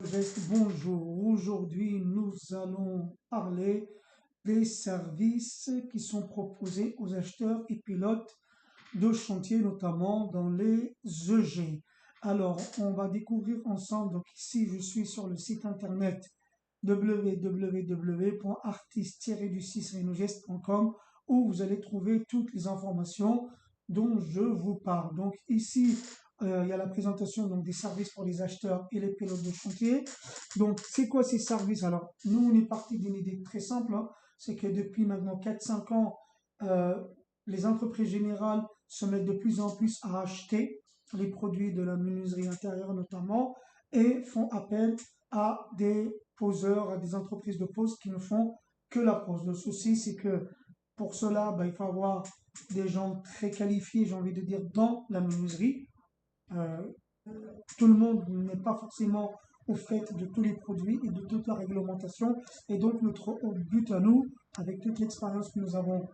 Bonjour, aujourd'hui nous allons parler des services qui sont proposés aux acheteurs et pilotes de chantier, notamment dans les EG. Alors, on va découvrir ensemble, donc ici je suis sur le site internet www.artiste-du6renogest.com où vous allez trouver toutes les informations dont je vous parle. Donc ici, il y a la présentation donc, des services pour les acheteurs et les pilotes de chantier. Donc, c'est quoi ces services? Alors, nous, on est parti d'une idée très simple, hein, c'est que depuis maintenant 4-5 ans, euh, les entreprises générales se mettent de plus en plus à acheter les produits de la menuiserie intérieure notamment et font appel à des poseurs, à des entreprises de pose qui ne font que la pose. Le souci, c'est que pour cela, il faut avoir des gens très qualifiés, j'ai envie de dire, dans la menuiserie. Euh, Tout le monde n'est pas forcément au fait de tous les produits et de toute la réglementation. Et donc, notre but à nous, avec toute l'expérience que nous avons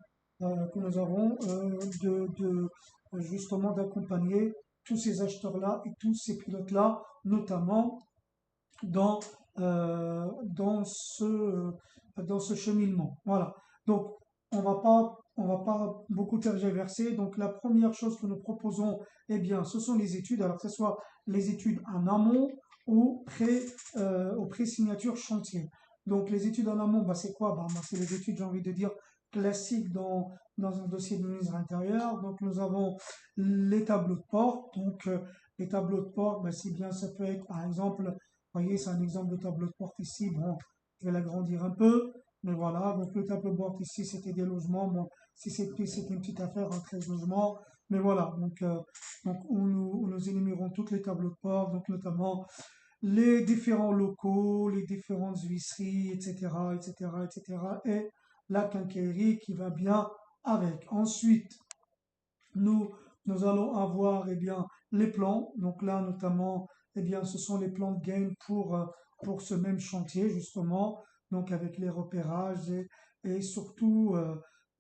justement d'accompagner tous ces acheteurs-là et tous ces pilotes-là, notamment dans, dans dans ce cheminement. Voilà. Donc, on va pas beaucoup tergiverser. Donc, la première chose que nous proposons, eh bien, ce sont les études. Alors, que ce soit les études en amont ou au pré-signature chantier. Donc, les études en amont, c'est quoi? C'est les études, j'ai envie de dire, classiques dans un dossier de ministre intérieur. Donc, nous avons les tableaux de porte. Donc, les tableaux de porte, c'est bien, ça peut être, par exemple, vous voyez, c'est un exemple de tableau de porte ici. Bon, je vais l'agrandir un peu. Mais voilà, donc le tableau de bord ici, c'était des logements. Bon, si c'était une petite affaire, un 13 logements. Mais voilà, donc où nous énumérons tous les tableaux de bord, donc notamment les différents locaux, les différentes huisseries, etc., etc., etc., et la quincaillerie qui va bien avec. Ensuite, nous, nous allons avoir, eh bien, les plans. Donc là, notamment, eh bien, ce sont les plans de gain pour ce même chantier, justement. Donc avec les repérages et surtout,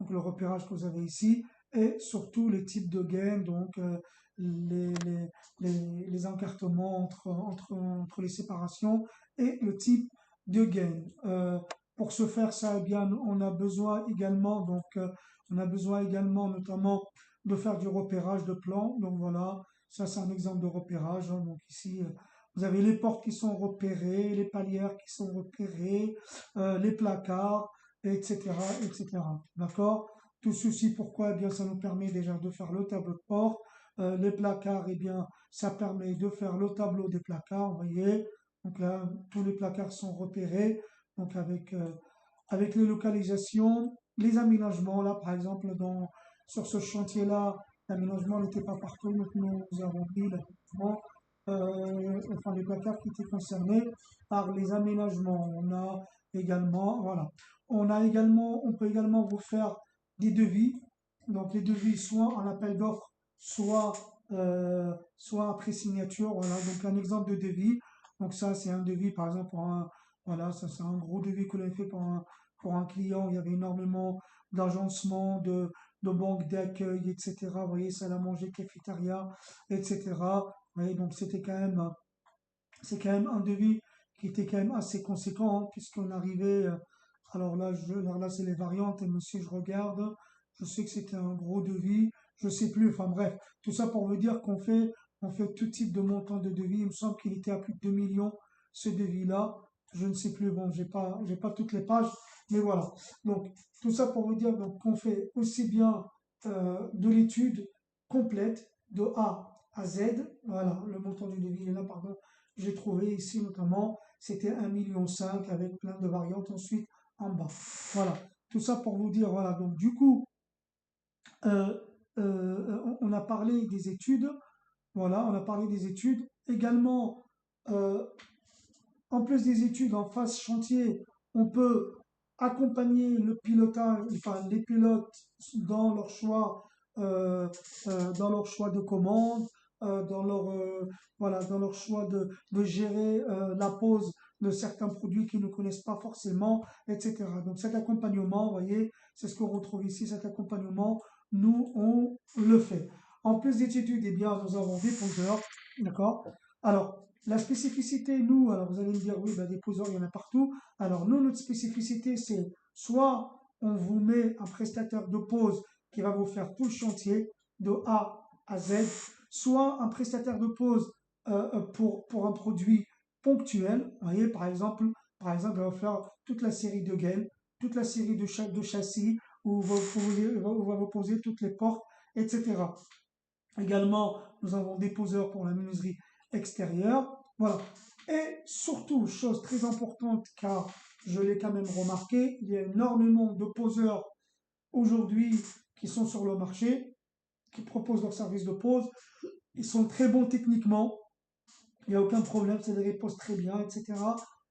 donc le repérage que vous avez ici et surtout les types de gain, donc les, les, les encartements entre les séparations et le type de gain. Pour ce faire ça, eh bien, on a besoin également notamment de faire du repérage de plans. Donc voilà, ça c'est un exemple de repérage, hein. Donc ici, vous avez les portes qui sont repérées, les palières qui sont repérées, les placards, etc., etc. D'accord? Tout ceci, pourquoi? Eh bien, ça nous permet déjà de faire le tableau de port. Les placards, eh bien, ça permet de faire le tableau des placards, vous voyez. Donc là, tous les placards sont repérés, donc avec les localisations, les aménagements. Là, par exemple, sur ce chantier-là, l'aménagement n'était pas partout, donc nous avons mis l'aménagement, enfin les placards qui étaient concernés par les aménagements. On a également, voilà, on peut également vous faire des devis. Donc les devis soit en appel d'offres, soit après signature. Voilà, donc un exemple de devis. Donc ça, c'est un devis, par exemple, voilà, ça c'est un gros devis que l'on a fait pour un client. Il y avait énormément d'agencement, de banque d'accueil, etc. Vous voyez, salle à manger, cafétéria, etc. Vous voyez, donc c'est quand même un devis qui était quand même assez conséquent, hein, puisqu'on arrivait, alors là, alors là, c'est les variantes, et monsieur, je regarde, je sais que c'était un gros devis, je sais plus, enfin bref, tout ça pour vous dire on fait tout type de montant de devis. Il me semble qu'il était à plus de 2 millions, ce devis-là. Je ne sais plus, bon, j'ai pas toutes les pages, mais voilà. Donc, tout ça pour vous dire, donc, qu'on fait aussi bien, de l'étude complète, de A à Z. Voilà, le montant du devis est là, pardon. J'ai trouvé ici notamment, c'était 1,5 million avec plein de variantes ensuite en bas. Voilà, tout ça pour vous dire, voilà, donc du coup, euh, on a parlé des études, voilà, on a parlé des études. Également, euh, en plus des études en phase chantier, on peut accompagner le pilotage, enfin les pilotes dans leur choix, euh, dans leur choix de commande, voilà, dans leur choix de gérer la pose de certains produits qu'ils ne connaissent pas forcément, etc. Donc cet accompagnement, vous voyez, c'est ce qu'on retrouve ici, cet accompagnement, nous on le fait. En plus des études, eh bien, nous avons des poseurs, d'accord? Alors la spécificité, nous, alors vous allez me dire, oui, ben, des poseurs, il y en a partout. Alors nous, notre spécificité, c'est soit on vous met un prestataire de pose qui va vous faire tout le chantier de A à Z, soit un prestataire de pose pour un produit ponctuel. Vous voyez, par exemple, il va faire toute la série de gaines, toute la série de châssis, où va vous poser toutes les portes, etc. Également, nous avons des poseurs pour la menuiserie extérieure. Voilà. Et surtout, chose très importante, car je l'ai quand même remarqué, il y a énormément de poseurs aujourd'hui qui sont sur le marché, qui proposent leur service de pose. Ils sont très bons techniquement, il n'y a aucun problème, c'est des posent très bien, etc.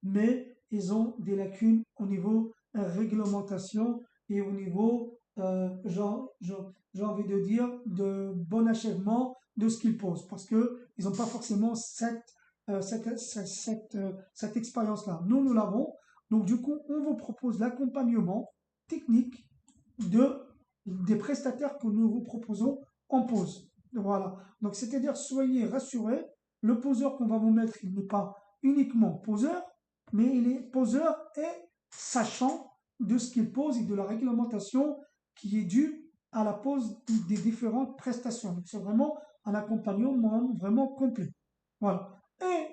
Mais ils ont des lacunes au niveau réglementation et au niveau, j'ai envie de dire, de bon achèvement de ce qu'ils posent. Parce que ils n'ont pas forcément cette expérience-là. Nous l'avons. Donc, du coup, on vous propose l'accompagnement technique de, des prestataires que nous vous proposons en pause. Voilà. Donc, c'est-à-dire, soyez rassurés, le poseur qu'on va vous mettre, il n'est pas uniquement poseur, mais il est poseur et sachant de ce qu'il pose et de la réglementation qui est due à la pose des différentes prestations. Donc, c'est vraiment un accompagnement vraiment complet. Voilà. Et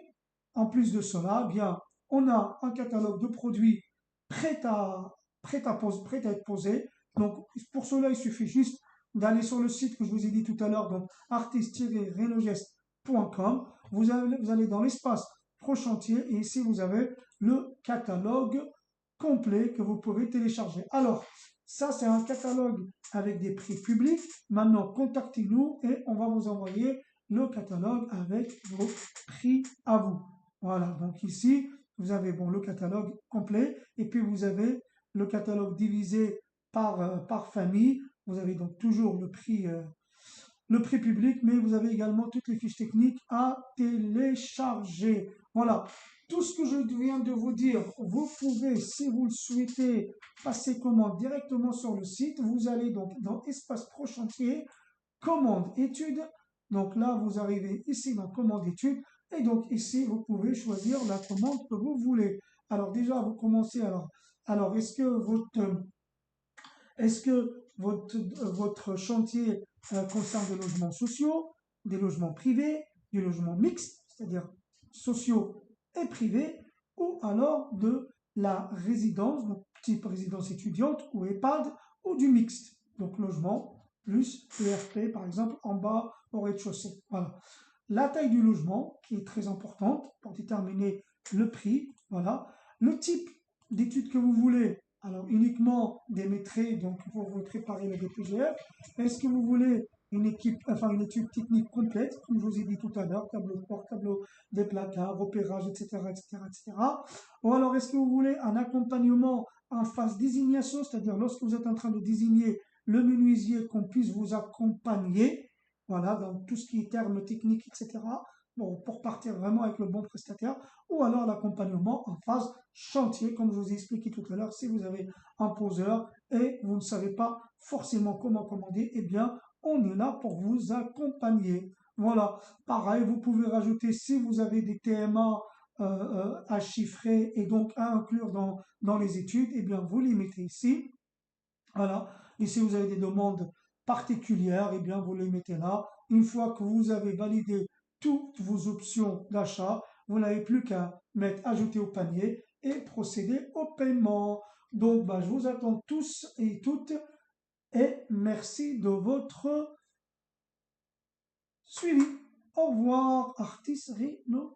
en plus de cela, eh bien, on a un catalogue de produits prêts à, prêts à être posés. Donc, pour cela, il suffit juste d'aller sur le site que je vous ai dit tout à l'heure, donc artiste-renogest.com. Vous allez dans l'espace Pro Chantier et ici, vous avez le catalogue complet que vous pouvez télécharger. Alors, ça, c'est un catalogue avec des prix publics. Maintenant, contactez-nous et on va vous envoyer le catalogue avec vos prix à vous. Voilà, donc ici, vous avez bon, le catalogue complet et puis vous avez le catalogue divisé par famille. Vous avez donc toujours le prix public, mais vous avez également toutes les fiches techniques à télécharger. Voilà, tout ce que je viens de vous dire, vous pouvez, si vous le souhaitez, passer commande directement sur le site. Vous allez donc dans Espace Pro Chantier, commande études. Donc là, vous arrivez ici dans commande études. Et donc ici, vous pouvez choisir la commande que vous voulez. Alors déjà, vous commencez. Alors est-ce que votre chantier concerne des logements sociaux, des logements privés, des logements mixtes, c'est-à-dire sociaux et privés, ou alors de la résidence, donc type résidence étudiante ou EHPAD, ou du mixte, donc logement plus ERP par exemple en bas au rez-de-chaussée. Voilà. La taille du logement qui est très importante pour déterminer le prix. Voilà. Le type d'études que vous voulez, alors uniquement des maîtrises, donc pour vous préparer le DPGF. Est-ce que vous voulez une étude technique complète, comme je vous ai dit tout à l'heure, tableau de bord, tableau des placards, repérage, etc., etc., etc. Ou alors est-ce que vous voulez un accompagnement en phase désignation, c'est-à-dire lorsque vous êtes en train de désigner le menuisier, qu'on puisse vous accompagner, voilà, dans tout ce qui est termes techniques, etc. Bon, pour partir vraiment avec le bon prestataire, ou alors l'accompagnement en phase chantier, comme je vous ai expliqué tout à l'heure, si vous avez un poseur et vous ne savez pas forcément comment commander, eh bien, on est là pour vous accompagner. Voilà. Pareil, vous pouvez rajouter, si vous avez des TMA à chiffrer et donc à inclure dans les études, eh bien, vous les mettez ici. Voilà. Et si vous avez des demandes particulières, eh bien, vous les mettez là. Une fois que vous avez validé toutes vos options d'achat, vous n'avez plus qu'à mettre ajouter au panier et procéder au paiement. Donc, bah, je vous attends tous et toutes et merci de votre suivi. Au revoir, Artis Rino.